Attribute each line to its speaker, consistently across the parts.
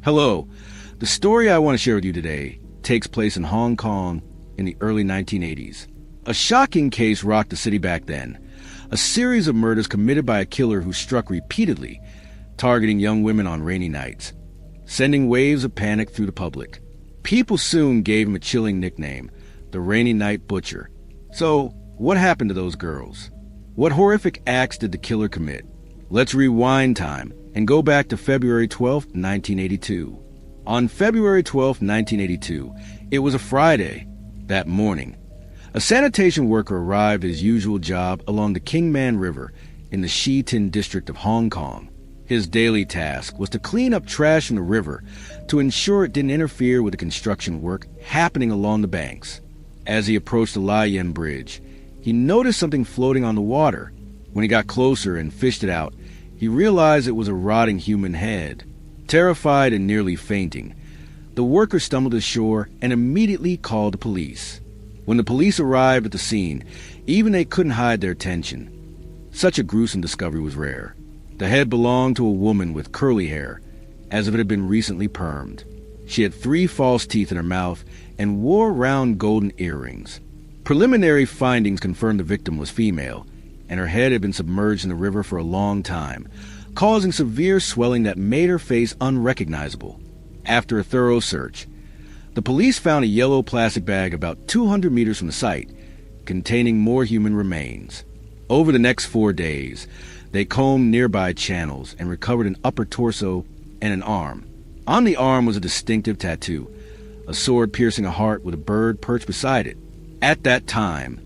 Speaker 1: Hello. The story I want to share with you today takes place in Hong Kong in the early 1980s. A shocking case rocked the city back then. A series of murders committed by a killer who struck repeatedly, targeting young women on rainy nights, sending waves of panic through the public. People soon gave him a chilling nickname, the Rainy Night Butcher. So, what happened to those girls? What horrific acts did the killer commit? Let's rewind time and go back to February 12, 1982. On February 12, 1982, it was a Friday. That morning, a sanitation worker arrived at his usual job along the Kingman River in the Shi Tin district of Hong Kong. His daily task was to clean up trash in the river to ensure it didn't interfere with the construction work happening along the banks. As he approached the Lai Yen Bridge, he noticed something floating on the water. When he got closer and fished it out, he realized it was a rotting human head. Terrified and nearly fainting, the worker stumbled ashore and immediately called the police. When the police arrived at the scene, even they couldn't hide their attention. Such a gruesome discovery was rare. The head belonged to a woman with curly hair, as if it had been recently permed. She had 3 false teeth in her mouth and wore round golden earrings. Preliminary findings confirmed the victim was female, and her head had been submerged in the river for a long time, causing severe swelling that made her face unrecognizable. After a thorough search, the police found a yellow plastic bag about 200 meters from the site, containing more human remains. Over the next 4 days, they combed nearby channels and recovered an upper torso and an arm. On the arm was a distinctive tattoo, a sword piercing a heart with a bird perched beside it. At that time,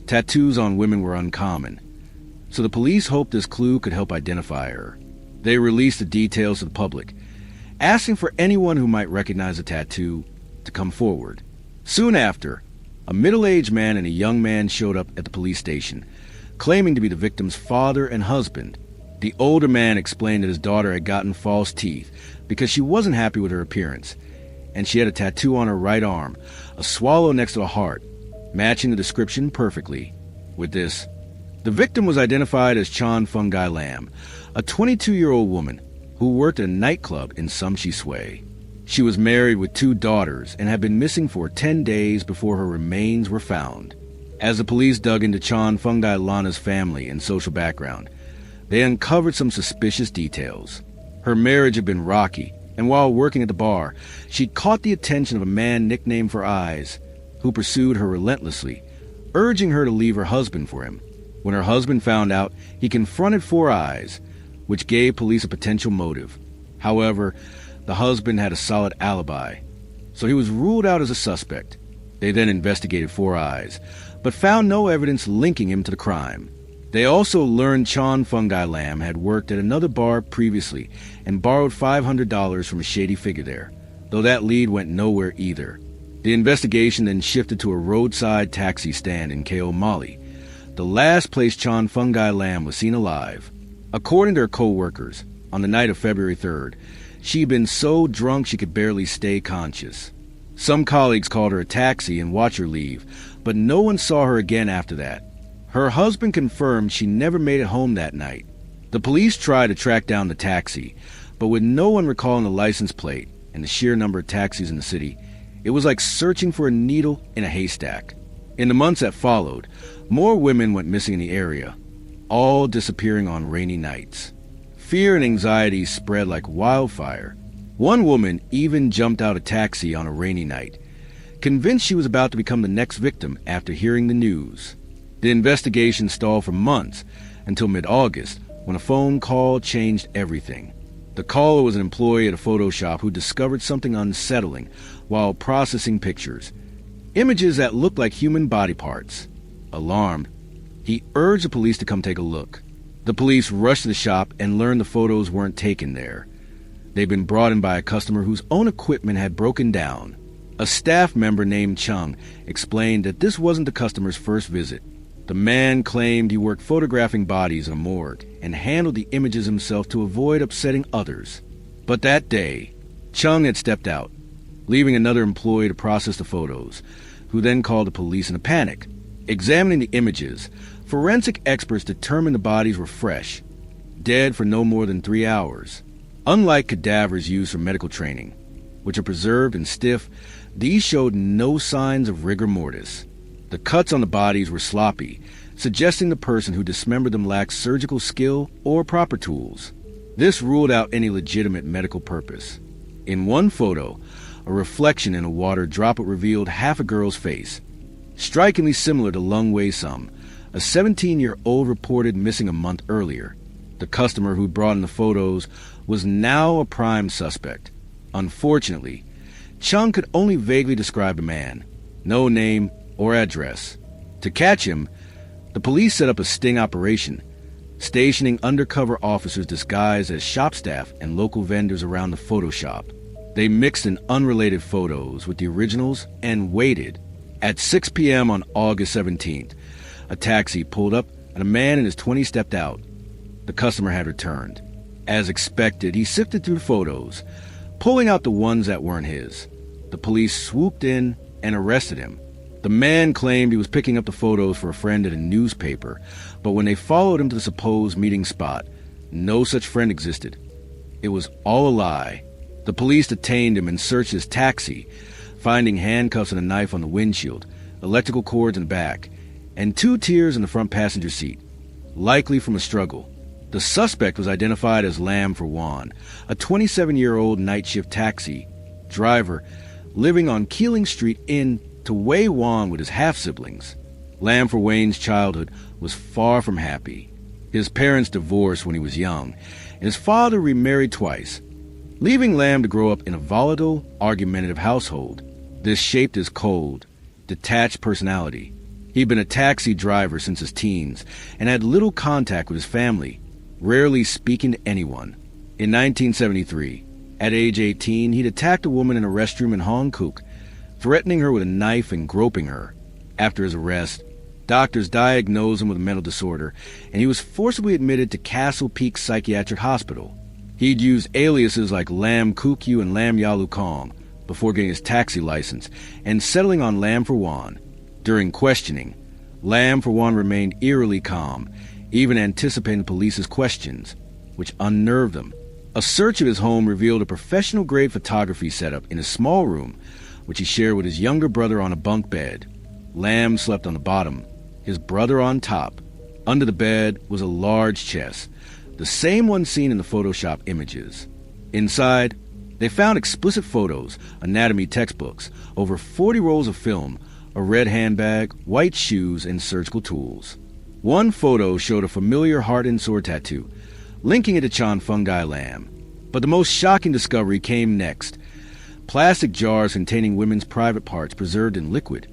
Speaker 1: tattoos on women were uncommon, so the police hoped this clue could help identify her. They released the details to the public, asking for anyone who might recognize the tattoo to come forward. Soon after, a middle-aged man and a young man showed up at the police station, claiming to be the victim's father and husband. The older man explained that his daughter had gotten false teeth because she wasn't happy with her appearance, and she had a tattoo on her right arm, a swallow next to a heart, matching the description perfectly. With this, the victim was identified as Chan Fungi Lam, a 22-year-old woman who worked at a nightclub in Sam Shi Sui. She was married with 2 daughters and had been missing for 10 days before her remains were found. As the police dug into Chan Fungi Lana's family and social background, they uncovered some suspicious details. Her marriage had been rocky, and while working at the bar, she'd caught the attention of a man nicknamed For Eyes, who pursued her relentlessly, urging her to leave her husband for him. When her husband found out, he confronted Four Eyes, which gave police a potential motive. However, the husband had a solid alibi, so he was ruled out as a suspect. They then investigated Four Eyes, but found no evidence linking him to the crime. They also learned Chan Fungi Lam had worked at another bar previously and borrowed $500 from a shady figure there, though that lead went nowhere either. The investigation then shifted to a roadside taxi stand in Ko Mali, the last place Chan Fungi Lam was seen alive. According to her co-workers, on the night of February 3rd, she'd been so drunk she could barely stay conscious. Some colleagues called her a taxi and watched her leave, but no one saw her again after that. Her husband confirmed she never made it home that night. The police tried to track down the taxi, but with no one recalling the license plate and the sheer number of taxis in the city, it was like searching for a needle in a haystack. In the months that followed, more women went missing in the area, all disappearing on rainy nights. Fear and anxiety spread like wildfire. One woman even jumped out a taxi on a rainy night, convinced she was about to become the next victim after hearing the news. The investigation stalled for months until mid-August, when a phone call changed everything. The caller was an employee at a photo shop who discovered something unsettling while processing pictures. Images that looked like human body parts. Alarmed, he urged the police to come take a look. The police rushed to the shop and learned the photos weren't taken there. They'd been brought in by a customer whose own equipment had broken down. A staff member named Chung explained that this wasn't the customer's first visit. The man claimed he worked photographing bodies in a morgue and handled the images himself to avoid upsetting others. But that day, Chung had stepped out, leaving another employee to process the photos, who then called the police in a panic. Examining the images, forensic experts determined the bodies were fresh, dead for no more than 3 hours. Unlike cadavers used for medical training, which are preserved and stiff, these showed no signs of rigor mortis. The cuts on the bodies were sloppy, suggesting the person who dismembered them lacked surgical skill or proper tools. This ruled out any legitimate medical purpose. In one photo, a reflection in a water droplet revealed half a girl's face, strikingly similar to Gruesome, a 17-year-old reported missing a month earlier. The customer who brought in the photos was now a prime suspect. Unfortunately, Chung could only vaguely describe the man, no name or address. To catch him, the police set up a sting operation, stationing undercover officers disguised as shop staff and local vendors around the photo shop. They mixed in unrelated photos with the originals and waited. At 6 p.m. on August 17th, a taxi pulled up and a man in his 20s stepped out. The customer had returned. As expected, he sifted through the photos, pulling out the ones that weren't his. The police swooped in and arrested him. The man claimed he was picking up the photos for a friend at a newspaper, but when they followed him to the supposed meeting spot, no such friend existed. It was all a lie. The police detained him and searched his taxi, finding handcuffs and a knife on the windshield, electrical cords in the back, and 2 tears in the front passenger seat, likely from a struggle. The suspect was identified as Lam for Wan, a 27-year-old night shift taxi driver living on Keeling Street in to Wei Wan with his half-siblings. Lam for Wayne's childhood was far from happy. His parents divorced when he was young, and his father remarried twice, leaving Lam to grow up in a volatile, argumentative household. This shaped his cold, detached personality. He'd been a taxi driver since his teens and had little contact with his family, rarely speaking to anyone. In 1973, at age 18, he'd attacked a woman in a restroom in Hong Kong, threatening her with a knife and groping her. After his arrest, doctors diagnosed him with a mental disorder, and he was forcibly admitted to Castle Peak Psychiatric Hospital. He'd used aliases like Lam Kukyu and Lam Yalu Kong before getting his taxi license and settling on Lam for Wan. During questioning, Lam for Wan remained eerily calm, even anticipating police's questions, which unnerved them. A search of his home revealed a professional-grade photography setup in a small room, which he shared with his younger brother on a bunk bed. Lam slept on the bottom, his brother on top. Under the bed was a large chest, the same one seen in the Photoshop images. Inside, they found explicit photos, anatomy textbooks, over 40 rolls of film, a red handbag, white shoes, and surgical tools. One photo showed a familiar heart and sword tattoo, linking it to Chan Fungi Lam. But the most shocking discovery came next. Plastic jars containing women's private parts preserved in liquid,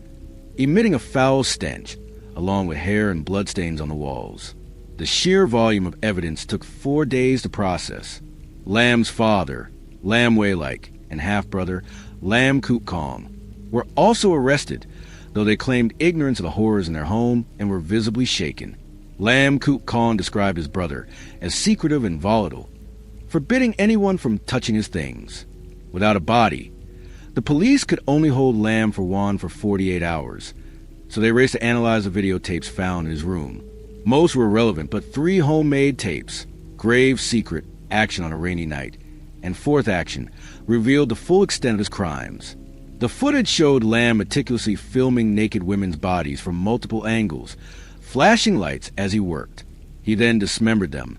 Speaker 1: emitting a foul stench, along with hair and bloodstains on the walls. The sheer volume of evidence took 4 days to process. Lam's father, Lam Wei-like, and half-brother, Lam Kut Kong, were also arrested, though they claimed ignorance of the horrors in their home and were visibly shaken. Lam Kut Kong described his brother as secretive and volatile, forbidding anyone from touching his things. Without a body, the police could only hold Lam for Wan for 48 hours, so they raced to analyze the videotapes found in his room. Most were irrelevant, but 3 homemade tapes, Grave Secret, Action on a Rainy Night, and Fourth Action, revealed the full extent of his crimes. The footage showed Lam meticulously filming naked women's bodies from multiple angles, flashing lights as he worked. He then dismembered them,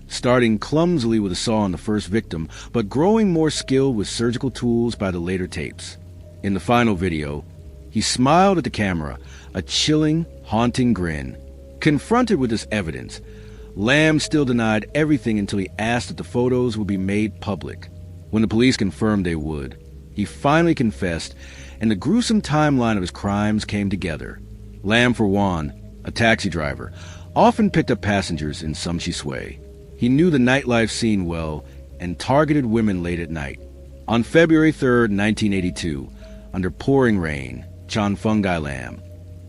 Speaker 1: starting clumsily with a saw on the first victim, but growing more skilled with surgical tools by the later tapes. In the final video, he smiled at the camera, a chilling, haunting grin. Confronted with this evidence, Lam still denied everything until he asked that the photos would be made public. When the police confirmed they would, he finally confessed, and the gruesome timeline of his crimes came together. Lam for Wan, a taxi driver, often picked up passengers in Sam Shi Sui. He knew the nightlife scene well and targeted women late at night. On February 3rd, 1982, under pouring rain, Chan Fungi Lam,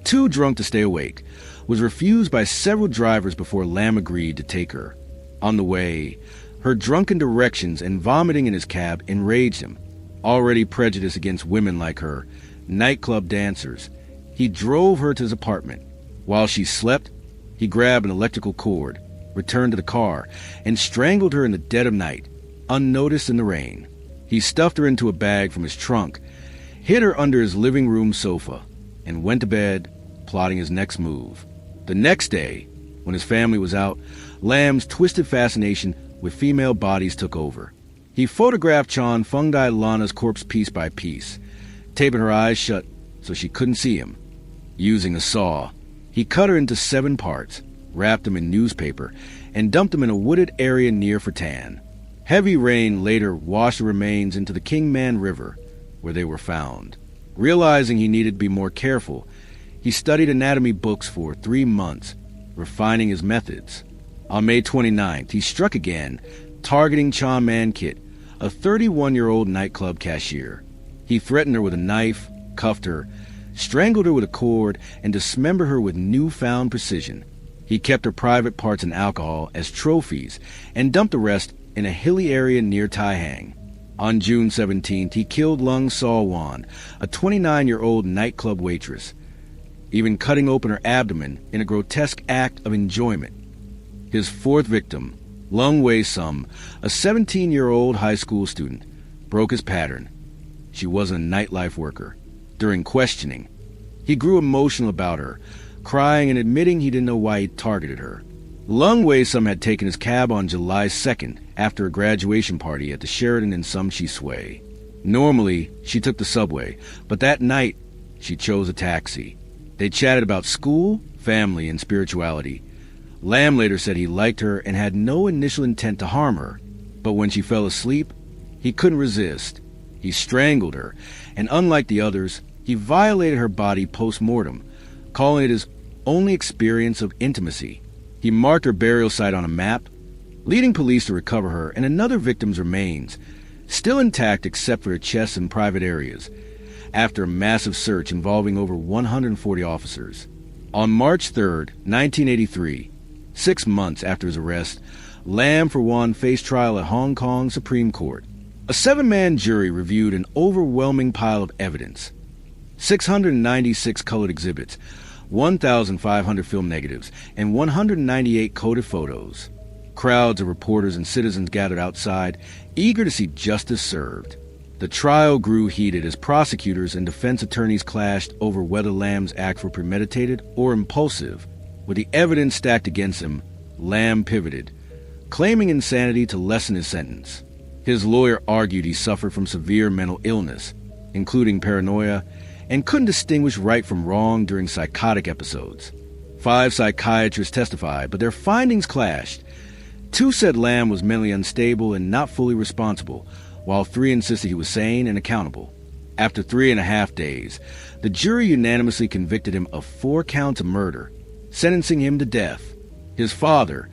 Speaker 1: too drunk to stay awake, was refused by several drivers before Lam agreed to take her. On the way, her drunken directions and vomiting in his cab enraged him. Already prejudiced against women like her, nightclub dancers, he drove her to his apartment. While she slept, he grabbed an electrical cord, returned to the car, and strangled her in the dead of night. unnoticed in the rain. He stuffed her into a bag from his trunk, hid her under his living room sofa, and went to bed, plotting his next move. The next day, when his family was out, Lamb's twisted fascination with female bodies took over. He photographed Chon Fungdi Lana's corpse piece by piece, taping her eyes shut so she couldn't see him. Using a saw, he cut her into 7 parts, wrapped them in newspaper, and dumped them in a wooded area near Fertan. Heavy rain later washed the remains into the Kingman River, where they were found. Realizing he needed to be more careful, he studied anatomy books for 3 months, refining his methods. On May 29th, he struck again, targeting Chon Mankit, a 31-year-old nightclub cashier. He threatened her with a knife, cuffed her, strangled her with a cord, and dismembered her with newfound precision. He kept her private parts and alcohol as trophies and dumped the rest in a hilly area near Tai Hang. On June 17th, he killed Lung Saw-wan, a 29-year-old nightclub waitress, even cutting open her abdomen in a grotesque act of enjoyment. His 4th victim, Lung Wei-sum, a 17-year-old high school student, broke his pattern. She wasn't a nightlife worker. During questioning, he grew emotional about her, crying and admitting he didn't know why he targeted her. Lung Wei-sum had taken his cab on July 2nd after a graduation party at the Sheraton in Sam Shi Tsui. Normally, she took the subway, but that night, she chose a taxi. They chatted about school, family, and spirituality. Lam later said he liked her and had no initial intent to harm her, but when she fell asleep, he couldn't resist. He strangled her, and unlike the others, he violated her body post-mortem, calling it his only experience of intimacy. He marked her burial site on a map, leading police to recover her and another victim's remains, still intact except for her chest and private areas, after a massive search involving over 140 officers. On March 3rd, 1983, 6 months after his arrest, Lam for Wan faced trial at Hong Kong Supreme Court. A 7-man jury reviewed an overwhelming pile of evidence: 696 colored exhibits, 1,500 film negatives, and 198 coded photos. Crowds of reporters and citizens gathered outside, eager to see justice served. The trial grew heated as prosecutors and defense attorneys clashed over whether Lam's acts were premeditated or impulsive. With the evidence stacked against him, Lam pivoted, claiming insanity to lessen his sentence. His lawyer argued he suffered from severe mental illness, including paranoia, and couldn't distinguish right from wrong during psychotic episodes. 5 psychiatrists testified, but their findings clashed. 2 said Lam was mentally unstable and not fully responsible, while 3 insisted he was sane and accountable. After 3.5 days, the jury unanimously convicted him of 4 counts of murder, sentencing him to death. His father,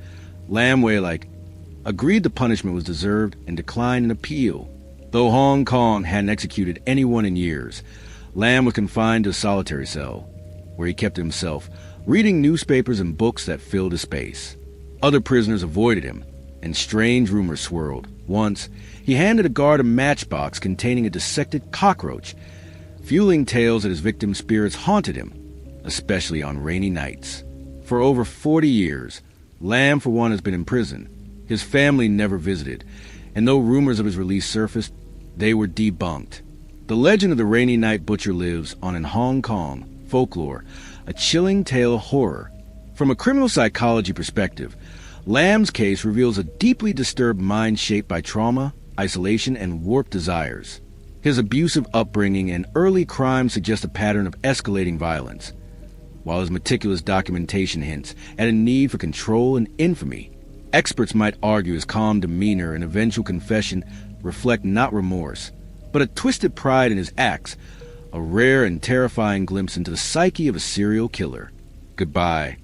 Speaker 1: Lam Wei-like, agreed the punishment was deserved and declined an appeal. Though Hong Kong hadn't executed anyone in years, Lam was confined to a solitary cell, where he kept himself, reading newspapers and books that filled his space. Other prisoners avoided him, and strange rumors swirled. Once, he handed a guard a matchbox containing a dissected cockroach, fueling tales that his victim's spirits haunted him, especially on rainy nights. For over 40 years, Lam for One has been in prison. His family never visited, and though rumors of his release surfaced, they were debunked. The legend of the Rainy Night Butcher lives on in Hong Kong folklore, a chilling tale of horror. From a criminal psychology perspective, Lam's case reveals a deeply disturbed mind shaped by trauma, isolation, and warped desires. His abusive upbringing and early crime suggest a pattern of escalating violence, while his meticulous documentation hints at a need for control and infamy. Experts might argue his calm demeanor and eventual confession reflect not remorse, but a twisted pride in his acts, a rare and terrifying glimpse into the psyche of a serial killer. Goodbye.